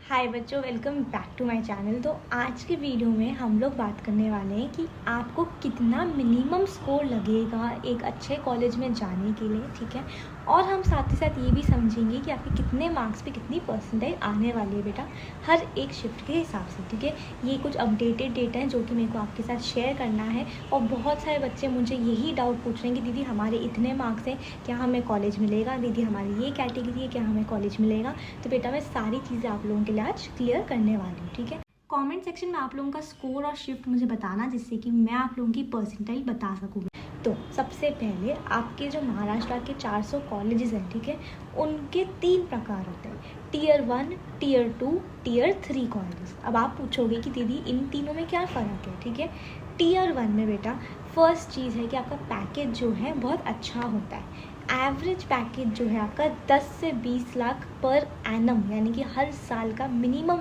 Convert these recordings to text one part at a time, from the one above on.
हाय बच्चों, welcome back to my channel. तो आज के वीडियो में हम लोग बात करने वाले हैं कि आपको कितना मिनिमम स्कोर लगेगा एक अच्छे कॉलेज में जाने के लिए, ठीक है। और हम साथ ही साथ ये भी समझेंगे कि आपके कितने मार्क्स पे कितनी परसेंटेज आने वाली है बेटा हर एक शिफ्ट के हिसाब से, ठीक है। ये कुछ अपडेटेड डेटा है जो कि मेरे को आपके साथ शेयर करना है। और बहुत सारे बच्चे मुझे यही डाउट पूछ रहे हैं कि दीदी हमारे इतने मार्क्स हैं, क्या हमें कॉलेज मिलेगा? दीदी हमारी ये कैटेगरी है, क्या हमें कॉलेज मिलेगा? तो बेटा मैं सारी चीज़ें आप लोगों के लिए आज क्लियर करने वाली हूँ, ठीक है। कमेंट सेक्शन में आप लोगों का स्कोर और शिफ्ट मुझे बताना, जिससे कि मैं आप लोगों की परसेंटाइल बता सकूँ। तो सबसे पहले आपके जो महाराष्ट्र के 400 कॉलेजेस हैं, ठीक है, उनके 3 प्रकार होते हैं, टियर 1, टियर 2, टियर 3 कॉलेजेस। अब आप पूछोगे कि दीदी इन तीनों में क्या फ़र्क है, ठीक है। टियर 1 में बेटा फर्स्ट चीज़ है कि आपका पैकेज जो है बहुत अच्छा होता है। एवरेज पैकेज जो है आपका 10 से 20 लाख पर एनम, यानी कि हर साल का मिनिमम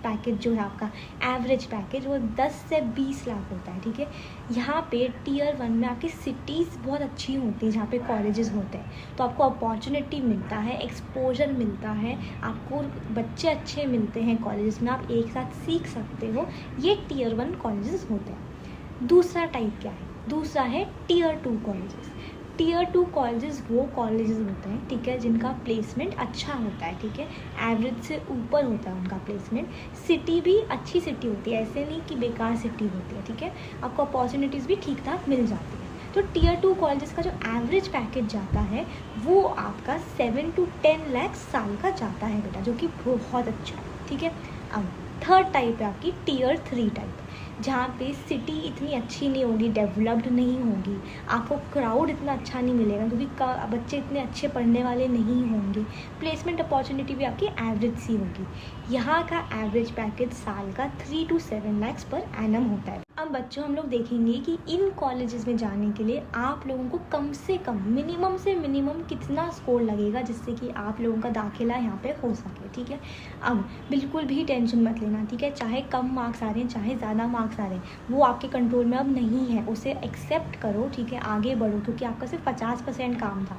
पैकेज जो है आपका एवरेज पैकेज वो 10 से 20 लाख होता है, ठीक है। यहाँ पे टियर 1 में आपकी सिटीज़ बहुत अच्छी होती है जहाँ पे कॉलेजेस होते हैं, तो आपको अपॉर्चुनिटी मिलता है, एक्सपोजर मिलता है, आपको बच्चे अच्छे मिलते हैं कॉलेजेस में, आप एक साथ सीख सकते हो। ये टियर 1 कॉलेजेस होते हैं। दूसरा टाइप क्या है? दूसरा है टियर 2 कॉलेजेस। टियर 2 कॉलेजेस वो कॉलेजेस होते हैं, ठीक है, जिनका प्लेसमेंट अच्छा होता है, ठीक है, एवरेज से ऊपर होता है उनका प्लेसमेंट। सिटी भी अच्छी सिटी होती है, ऐसे नहीं कि बेकार सिटी होती है, ठीक है, आपको अपॉर्चुनिटीज़ भी ठीक ठाक मिल जाती है। तो टियर 2 कॉलेजेस का जो एवरेज पैकेज जाता है वो आपका 7 to 10 लाख साल का जाता है बेटा, जो कि बहुत अच्छा है, ठीक है। अब थर्ड टाइप है आपकी टियर 3 टाइप, जहाँ पे सिटी इतनी अच्छी नहीं होगी, डेवलप्ड नहीं होगी, आपको क्राउड इतना अच्छा नहीं मिलेगा क्योंकि बच्चे इतने अच्छे पढ़ने वाले नहीं होंगे, प्लेसमेंट अपॉर्चुनिटी भी आपकी एवरेज सी होगी। यहाँ का एवरेज पैकेज साल का 3 to 7 लाख पर एनम होता है। अब बच्चों हम लोग देखेंगे कि इन कॉलेजेस में जाने के लिए आप लोगों को कम से कम मिनिमम से मिनिमम कितना स्कोर लगेगा जिससे कि आप लोगों का दाखिला यहाँ पे हो सके, ठीक है। अब बिल्कुल भी टेंशन मत लेना, ठीक है, चाहे कम मार्क्स आ रहे हैं चाहे ज़्यादा मार्क्स आ रहे हैं, वो आपके कंट्रोल में अब नहीं है, उसे एक्सेप्ट करो, ठीक है, आगे बढ़ो, क्योंकि आपका सिर्फ 50% काम था।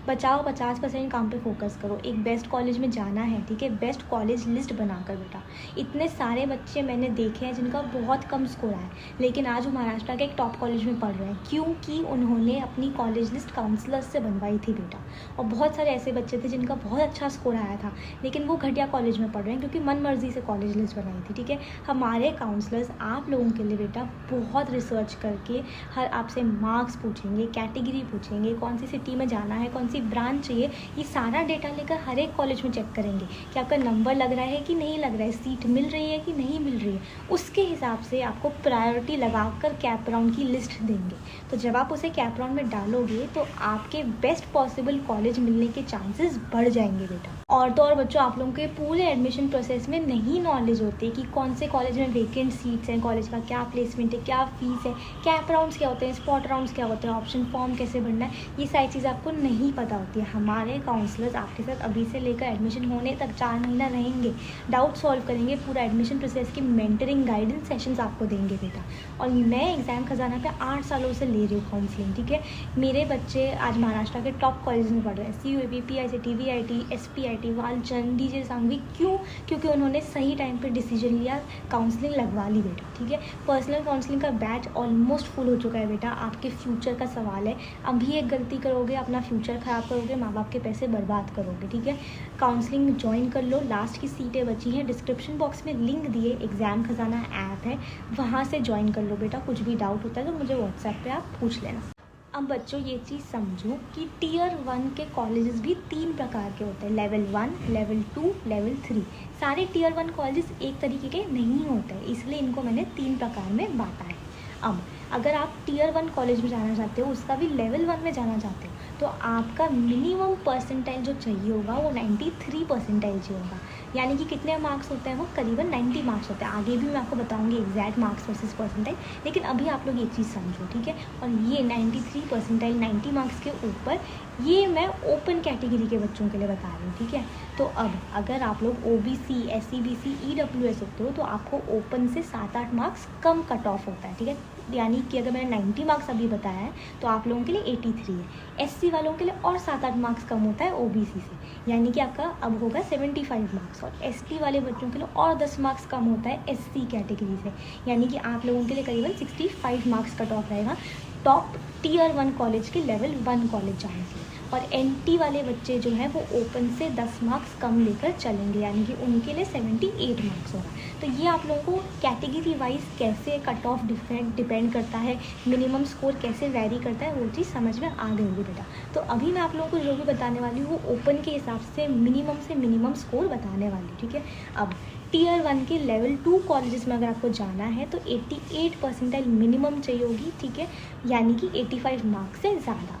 बचाओ 50% काम पे फोकस करो। एक बेस्ट कॉलेज में जाना है, ठीक है, बेस्ट कॉलेज लिस्ट बनाकर बेटा। इतने सारे बच्चे मैंने देखे हैं जिनका बहुत कम स्कोर आया, लेकिन आज वो महाराष्ट्र के एक टॉप कॉलेज में पढ़ रहे हैं, क्योंकि उन्होंने अपनी कॉलेज लिस्ट काउंसलर्स से बनवाई थी बेटा। और बहुत सारे ऐसे बच्चे थे जिनका बहुत अच्छा स्कोर आया था, लेकिन वो घटिया कॉलेज में पढ़ रहे हैं क्योंकि मन मर्जी से कॉलेज लिस्ट बनाई थी, ठीक है। हमारे काउंसलर्स आप लोगों के लिए बेटा बहुत रिसर्च करके हर आपसे मार्क्स पूछेंगे, कैटेगरी पूछेंगे, कौन सी सिटी में जाना है, कौन सी ब्रांच चाहिए, ये सारा डेटा लेकर हर एक कॉलेज में चेक करेंगे कि आपका नंबर लग रहा है कि नहीं लग रहा है, सीट मिल रही है कि नहीं मिल रही है। उसके हिसाब से आपको प्रायोरिटी लगाकर कैप राउंड की लिस्ट देंगे। तो जब आप उसे कैप राउंड में डालोगे तो आपके बेस्ट पॉसिबल कॉलेज मिलने के चांसेस बढ़ जाएंगे बेटा। और तो और बच्चों, आप लोगों के पूरे एडमिशन प्रोसेस में नहीं नॉलेज होती कि कौन से कॉलेज में वेकेंट सीट्स हैं, कॉलेज का क्या प्लेसमेंट है, क्या फीस है, कैप राउंड्स क्या होते हैं, स्पॉट राउंड्स क्या होते हैं, ऑप्शन फॉर्म कैसे भरना है, ये सारी चीज़ें आपको नहीं पता होती है। हमारे काउंसलर्स आपके साथ अभी से लेकर एडमिशन होने तक 4 महीना रहेंगे, डाउट सॉल्व करेंगे, पूरा एडमिशन प्रोसेस की मेंटरिंग गाइडेंस सेशंस आपको देंगे बेटा। और मैं एग्ज़ाम खजाना पे 8 सालों से ले रही हूँ काउंसलिंग, ठीक है। मेरे बच्चे आज महाराष्ट्र के टॉप कॉलेज में पढ़ रहे हैं, CUAB, PICT, VIT, SPIT, Walchand, DJ Sanghvi. क्यों? क्योंकि उन्होंने सही टाइम पे डिसीजन लिया, काउंसलिंग लगवा ली बेटा, ठीक है। पर्सनल काउंसलिंग का बैच ऑलमोस्ट फुल हो चुका है बेटा। आपके फ्यूचर का सवाल है, अभी एक गलती करोगे अपना फ्यूचर ख़राब करोगे, माँ बाप के पैसे बर्बाद करोगे, ठीक है। काउंसलिंग ज्वाइन कर लो, लास्ट की सीटें बची हैं, डिस्क्रिप्शन बॉक्स में लिंक दिए, एग्ज़ाम खजाना ऐप है, वहाँ से ज्वाइन कर लो बेटा। कुछ भी डाउट होता है तो मुझे व्हाट्सएप पे आप पूछ लेना। अब बच्चों ये चीज़ समझो कि टियर 1 के कॉलेजेस भी 3 प्रकार के होते हैं, लेवल 1, लेवल 2, लेवल 3। सारे टियर 1 कॉलेजेस एक तरीके के नहीं होते, इसलिए इनको मैंने 3 प्रकार में बांटा है। अब अगर आप टियर 1 कॉलेज में जाना चाहते हो, उसका भी लेवल 1 में जाना चाहते हो, तो आपका मिनिमम परसेंटाइल जो चाहिए होगा वो 93 परसेंटाइल चाहिए होगा। यानी कि कितने मार्क्स होते हैं? वो करीबन 90 मार्क्स होते हैं। आगे भी मैं आपको बताऊंगी एग्जैक्ट मार्क्स वर्सेस परसेंटाइल, लेकिन अभी आप लोग एक चीज़ समझो, ठीक है। और ये 93 परसेंटाइल 90 मार्क्स के ऊपर ये मैं ओपन कैटेगरी के बच्चों के लिए बता रही हूँ, ठीक है। तो अब अगर आप लोग OBC, SC, BC, EWS होते हो तो आपको ओपन से 7-8 मार्क्स कम कट ऑफ होता है, ठीक है। यानी कि अगर मैंने 90 मार्क्स अभी बताया है तो आप लोगों के लिए 83 है। SC वालों के लिए और 7-8 मार्क्स कम होता है OBC से, यानी कि आपका अब होगा 75 मार्क्स। और ST वाले बच्चों के लिए और 10 मार्क्स कम होता है SC कैटेगरी से, यानी कि आप लोगों के लिए करीबन 65 मार्क्स कट ऑफ रहेगा टॉप Tier 1 कॉलेज के लेवल 1 कॉलेज जाने के लिए। और NT वाले बच्चे जो हैं वो ओपन से 10 मार्क्स कम लेकर चलेंगे, यानी कि उनके लिए 78 मार्क्स होगा। तो ये आप लोगों को कैटेगरी वाइज कैसे कट ऑफ डिपेंड करता है, मिनिमम स्कोर कैसे वैरी करता है, वो चीज़ समझ में आ गई होगी बेटा। तो अभी मैं आप लोगों को जो भी बताने वाली हूँ वो ओपन के हिसाब से मिनिमम स्कोर बताने वाली हूँ, ठीक है। अब Tier 1 के लेवल 2 कॉलेजेस में अगर आपको जाना है तो 88 परसेंटाइल मिनिमम चाहिए होगी, ठीक है, यानी कि 85 मार्क्स से ज़्यादा।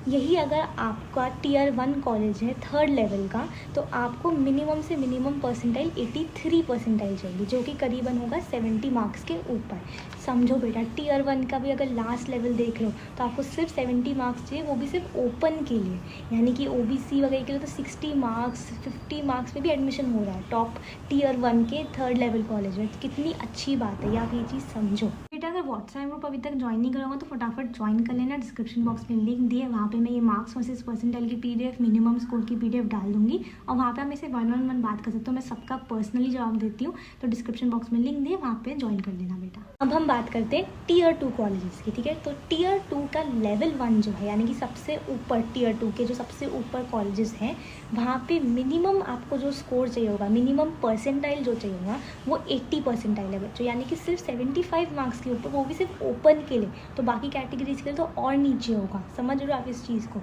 यही अगर आपका Tier 1 कॉलेज है 3rd लेवल का तो आपको मिनिमम से मिनिमम परसेंटाइल 83 परसेंटाइल चाहिए, जो कि करीबन होगा 70 मार्क्स के ऊपर। समझो बेटा, Tier 1 का भी अगर लास्ट लेवल देख लो तो आपको सिर्फ 70 मार्क्स चाहिए, वो भी सिर्फ ओपन के लिए। यानी कि OBC वगैरह के लिए तो 60 मार्क्स 50 मार्क्स में भी एडमिशन हो रहा है टॉप Tier 1 के 3rd लेवल कॉलेज में। कितनी अच्छी बात है, आप ये चीज़ समझो बेटा। अगर व्हाट्सएप ग्रुप अभी तक ज्वाइन नहीं करा होगा तो फटाफट ज्वाइन कर लेना, डिस्क्रिप्शन बॉक्स में लिंक दिए, वहाँ पे मैं ये मार्क्स वर्सेस परसेंटाइल की PDF, मिनिमम स्कोर की PDF डाल दूंगी और वहाँ पे हम इसे 1-on-1 बात कर सकते हो। मैं सबका पर्सनली जवाब देती हूँ, तो डिस्क्रिप्शन बॉक्स में लिंक दिए, वहाँ पे ज्वाइन कर लेना बेटा। अब हम बात करते हैं Tier 2 कॉलेजेस की, ठीक है। तो Tier 2 का लेवल 1 जो है, यानी कि सबसे ऊपर Tier 2 के जो सबसे ऊपर कॉलेजेस हैं वहाँ पे मिनिमम आपको जो स्कोर चाहिए होगा, मिनिमम परसेंटाइल जो चाहिए होगा वो 80 परसेंटाइल है बच्चों, यानी कि सिर्फ 75 मार्क्स के ऊपर, वो भी सिर्फ ओपन के लिए। तो बाकी कैटेगरीज के लिए तो और नीचे होगा, समझ रहे हो आप इस चीज़ को।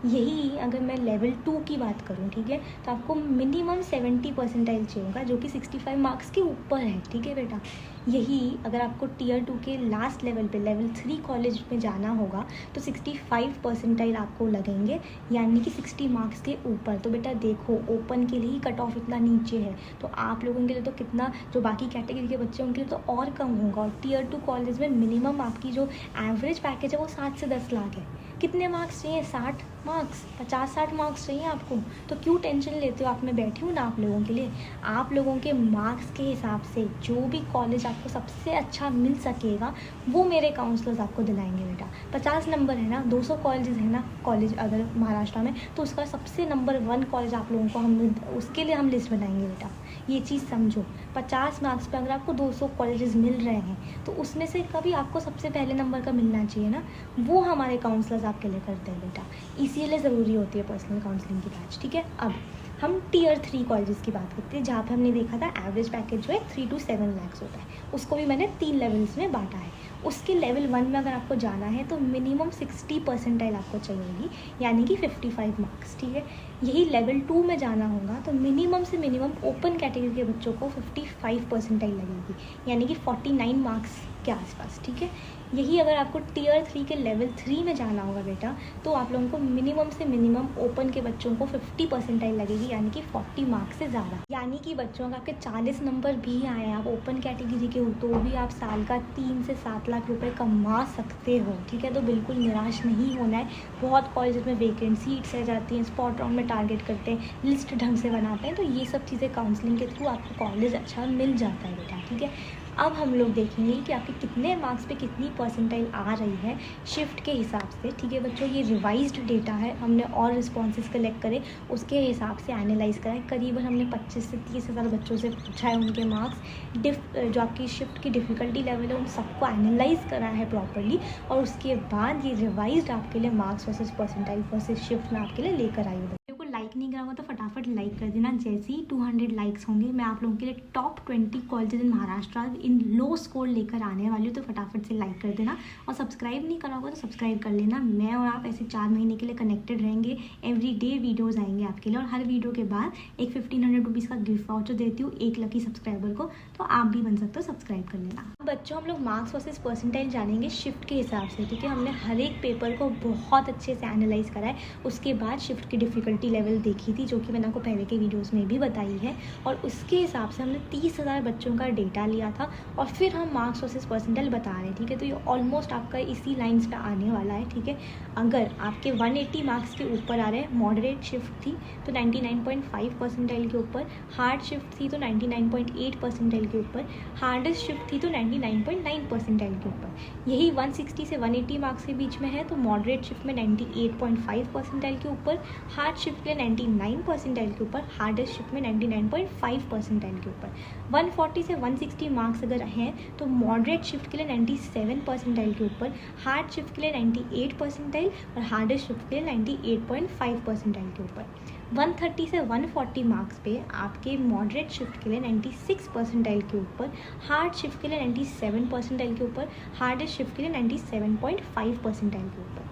यही अगर मैं लेवल 2 की बात करूँ, ठीक है, तो आपको मिनिमम 70 परसेंटाइल चाहिए होगा, जो कि 65 मार्क्स के ऊपर है, ठीक है बेटा। यही अगर आपको Tier 2 के लास्ट लेवल पे लेवल 3 कॉलेज में जाना होगा तो 65 परसेंटाइल आपको लगेंगे, यानी कि 60 मार्क्स के ऊपर। तो बेटा देखो, ओपन के लिए ही कट ऑफ इतना नीचे है, तो आप लोगों के लिए तो कितना, जो बाकी कैटेगरी के बच्चे हैं उनके लिए तो और कम होगा। और Tier 2 कॉलेज में मिनिमम आपकी जो एवरेज पैकेज है वो 7 से 10 लाख है। कितने मार्क्स चाहिए? 60 मार्क्स, 50-60 मार्क्स चाहिए आपको। तो क्यों टेंशन लेते हो आप? मैं बैठी हूँ ना आप लोगों के लिए। आप लोगों के मार्क्स के हिसाब से जो भी कॉलेज आपको सबसे अच्छा मिल सकेगा वो मेरे काउंसलर्स आपको दिलाएंगे बेटा। 50 नंबर है ना, 200 कॉलेजेस है ना कॉलेज अगर महाराष्ट्र में, तो उसका सबसे नंबर 1 कॉलेज आप लोगों को हम उसके लिए हम लिस्ट बनाएंगे बेटा। ये चीज़ समझो, 50 मार्क्स पे अगर आपको 200 कॉलेजेस मिल रहे हैं तो उसमें से कभी आपको सबसे पहले नंबर का मिलना चाहिए ना, वो हमारे काउंसलर्स आपके लिए करते हैं बेटा। इसीलिए ज़रूरी होती है पर्सनल काउंसलिंग की बैच, ठीक है। अब हम Tier 3 कॉलेजेस की बात करते हैं, जहाँ पे हमने देखा था एवरेज पैकेज जो है 3 to 7 लाख होता है। उसको भी मैंने 3 लेवल्स में बांटा है। उसके लेवल 1 में अगर आपको जाना है तो मिनिमम 60 परसेंटाइल आपको चाहिए होगी, यानी कि 55 मार्क्स, ठीक है। यही लेवल 2 में जाना होगा तो मिनिमम से मिनिमम ओपन कैटेगरी के बच्चों को 55 परसेंटाइल लगेगी, यानी कि 49 मार्क्स के आसपास, ठीक है। यही अगर आपको Tier 3 के लेवल 3 में जाना होगा बेटा तो आप लोगों को मिनिमम से मिनिमम ओपन के बच्चों को 50 परसेंटाइल लगेगी, यानी कि 40 मार्क्स से ज़्यादा। यानी कि बच्चों का आपके 40 नंबर भी आए, आप ओपन कैटेगरी के हो तो भी आप साल का 3 से 7 लाख रुपए कमा सकते हो, ठीक है। तो बिल्कुल निराश नहीं होना है। बहुत कॉलेज में वेकेंट सीट्स रह जाती हैं, स्पॉट राउंड में टारगेट करते हैं, लिस्ट ढंग से बनाते हैं, तो ये सब चीज़ें काउंसलिंग के थ्रू आपको कॉलेज अच्छा मिल जाता है बेटा, ठीक है। अब हम लोग देखेंगे कि आपके कितने मार्क्स पे कितनी परसेंटाइल आ रही है शिफ्ट के हिसाब से, ठीक है बच्चों। ये रिवाइज्ड डेटा है, हमने और रिस्पॉन्सेज कलेक्ट करे उसके हिसाब से एनालाइज करा है। करीबन हमने 25 से 30 हज़ार बच्चों से पूछा है उनके मार्क्स, जो आपकी शिफ्ट की डिफ़िकल्टी लेवल है उन सबको एनालाइज करा है प्रॉपरली, और उसके बाद ये रिवाइज्ड आपके लिए marks versus percentile versus shift में आपके लिए लेकर आई हूँ। लाइक नहीं करा होगा तो फटाफट लाइक कर देना। जैसे ही 200 लाइक्स होंगे मैं आप लोगों के लिए top 20 colleges in Maharashtra in low score लेकर आने वाली हूँ, तो फटाफट से लाइक कर देना। और सब्सक्राइब नहीं करा होगा तो सब्सक्राइब कर लेना। मैं और आप ऐसे 4 महीने के लिए कनेक्टेड रहेंगे, एवरी डे वीडियोज़ आएंगे आपके लिए, और हर वीडियो के बाद एक 1500 रुपीज़ का गिफ्ट वाउचर देती हूँ एक लकी सब्सक्राइबर को, तो आप भी बन सकते हो, सब्सक्राइब कर लेना। बच्चों हम लोग मार्क्स वर्सेस परसेंटाइल जानेंगे शिफ्ट के हिसाब से, ठीक है। हमने हर एक पेपर को बहुत अच्छे से एनालाइज करा है, उसके बाद शिफ्ट की डिफ़िकल्टी लेवल रिजल्ट देखी थी, जो कि मैंने आपको पहले के वीडियोस में भी बताई है, और उसके हिसाब से हमने 30,000 बच्चों का डेटा लिया था और फिर हम मार्क्स वर्सेस परसेंटाइल बता रहे हैं, ठीक है। तो ये ऑलमोस्ट आपका इसी लाइन्स पे आने वाला है, ठीक है। अगर आपके 180 मार्क्स के ऊपर आ रहे हैं, मॉडरेट शिफ्ट थी तो 99.5 परसेंटाइल के ऊपर, हार्ड शिफ्ट थी तो 99.8 परसेंटाइल के ऊपर, हार्डेस्ट शिफ्ट थी तो 99.9 परसेंटाइल के ऊपर। यही 160 से 180 मार्क्स के बीच में है तो मॉडरेट शिफ्ट में 98.5 परसेंटाइल के ऊपर, हार्ड शिफ्ट के लिए 99 परसेंटाइल के ऊपर, हार्डेस्ट शिफ्ट में 99.5 परसेंटाइल के ऊपर। 140 से 160 मार्क्स अगर हैं तो मॉडरेट शिफ्ट के लिए 97 परसेंटाइल के ऊपर, हार्ड शिफ्ट के लिए 98 परसेंटाइल और हार्डेस्ट शिफ्ट के लिए 98.5 परसेंटाइल के ऊपर। 130 से 140 मार्क्स पे आपके मॉडरेट शिफ्ट के लिए 96 परसेंटाइल के ऊपर, हार्ड शिफ्ट के लिए 97 परसेंटाइल के ऊपर, हार्डेस्ट शिफ्ट के लिए 97.5 परसेंटाइल के ऊपर।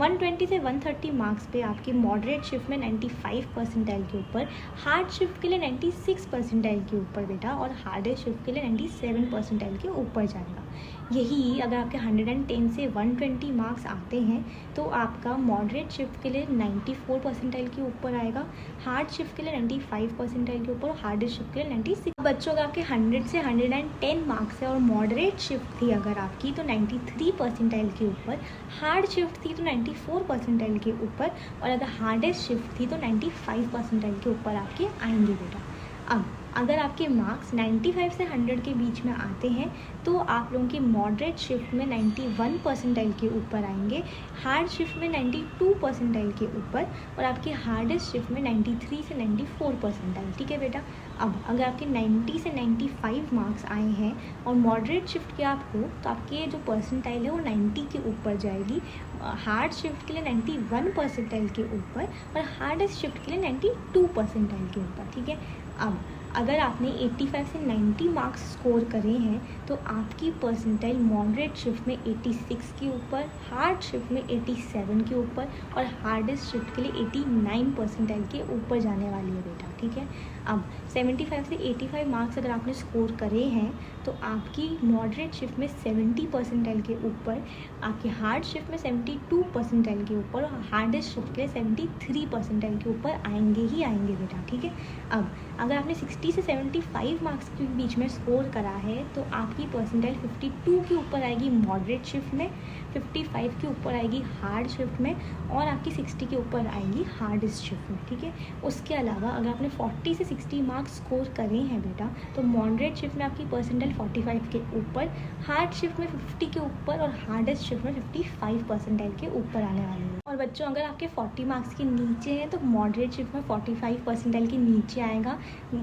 120 से 130 मार्क्स पे आपके मॉडरेट शिफ्ट में 95 परसेंटाइल के ऊपर, हार्ड शिफ्ट के लिए 96 परसेंटाइल के ऊपर बेटा, और हार्डेस्ट शिफ्ट के लिए 97 परसेंटाइल के ऊपर जाएगा। यही अगर आपके 110 से 120 मार्क्स आते हैं तो आपका मॉडरेट शिफ्ट के लिए 94 परसेंटाइल के ऊपर आएगा, हार्ड शिफ्ट के लिए 95 परसेंटाइल के ऊपर, हार्डेस्ट शिफ्ट के लिए 96। बच्चों का आपके 100 से 110 मार्क्स है और मॉडरेट शिफ्ट थी अगर आपकी तो 93 परसेंटाइल के ऊपर, हार्ड शिफ्ट थी तो 94 परसेंटाइल के ऊपर, और अगर हार्डेस्ट शिफ्ट थी तो 95 परसेंटाइल के ऊपर आपके आएंगे बेटा। अब अगर आपके मार्क्स 95 से 100 के बीच में आते हैं तो आप लोगों की मॉडरेट शिफ्ट में 91 परसेंटाइल के ऊपर आएंगे, हार्ड शिफ्ट में 92 परसेंटाइल के ऊपर, और आपके हार्डेस्ट शिफ्ट में 93 से 94 परसेंटाइल, ठीक है बेटा। अब अगर आपके 90 से 95 मार्क्स आए हैं और मॉडरेट शिफ्ट के आप हो तो आपके जो परसेंटाइल है वो 90 के ऊपर जाएगी, हार्ड शिफ्ट के लिए 91 परसेंटाइल के ऊपर और हार्डेस्ट शिफ्ट के लिए 92 परसेंटाइल के ऊपर, ठीक है। अब अगर आपने 85 से 90 मार्क्स स्कोर करे हैं तो आपकी परसेंटाइल मॉडरेट शिफ्ट में 86 के ऊपर, हार्ड शिफ्ट में 87 के ऊपर और हार्डेस्ट शिफ्ट के लिए 89 परसेंटाइल के ऊपर जाने वाली है बेटा, ठीक है। अब 75 से 85 मार्क्स अगर आपने स्कोर करे हैं तो आपकी मॉडरेट शिफ्ट में 70 परसेंटाइल के ऊपर, आपकी हार्ड शिफ्ट में 72 परसेंटाइल के ऊपर और हार्डेस्ट शिफ्ट के 73 परसेंटाइल के ऊपर आएंगे ही आएंगे बेटा, ठीक है। अब अगर आपने 60 से 75 मार्क्स के बीच में स्कोर करा है तो आपकी परसेंटाइल 52 के ऊपर आएगी मॉडरेट शिफ्ट में, 55 के ऊपर आएगी हार्ड शिफ्ट में और आपकी 60 के ऊपर आएगी हार्डेस्ट शिफ्ट में, ठीक है। उसके अलावा अगर आपने 40 से 60 मार्क्स स्कोर करे हैं बेटा तो मॉडरेट शिफ्ट में आपकी परसेंटाइल 45 के ऊपर, हार्ड शिफ्ट में 50 के ऊपर और हार्डेस्ट शिफ्ट में 55 परसेंटाइल के ऊपर आने वाले हैं। और बच्चों अगर आपके 40 मार्क्स के नीचे हैं तो मॉडरेट शिफ्ट में 45 परसेंटाइल के नीचे आएगा,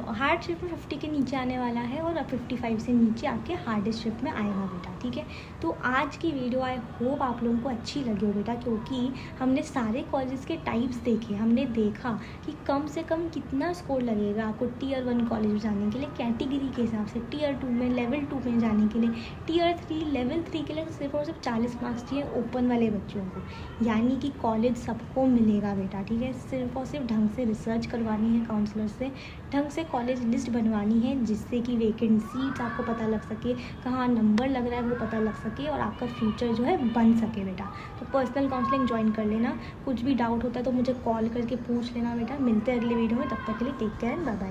हार्ड शिफ्ट में 50 के नीचे आने वाला है और 55 से नीचे आपके हार्डेस्ट शिफ्ट में आएगा बेटा, ठीक है। तो आज की वीडियो आई होप आप लोगों को अच्छी लगी हो बेटा, क्योंकि हमने सारे कॉलेजेस के टाइप्स देखे, हमने देखा कि कम से कम कितना स्कोर लगेगा आपको टियर 1 कॉलेज में जाने के लिए कैटेगरी के हिसाब से, टियर 2 में, लेवल 2 में जाने के लिए, टियर 3 लेवल 3 के लिए तो सिर्फ और सिर्फ 40 मार्क्स चाहिए ओपन वाले बच्चों को, यानी कि कॉलेज सबको मिलेगा बेटा, ठीक है। सिर्फ और सिर्फ ढंग से रिसर्च करवानी है काउंसलर से, ढंग से कॉलेज लिस्ट बनवानी है जिससे कि वेकेंट सीट्स आपको पता लग सके, कहाँ नंबर लग रहा है वो पता लग सके और आपका फ्यूचर जो है बन सके बेटा। तो पर्सनल काउंसलिंग ज्वाइन कर लेना, कुछ भी डाउट होता है तो मुझे कॉल करके पूछ लेना बेटा। मिलते हैं अगले वीडियो में, तब तक के लिए टेक केयर, बाय बाय।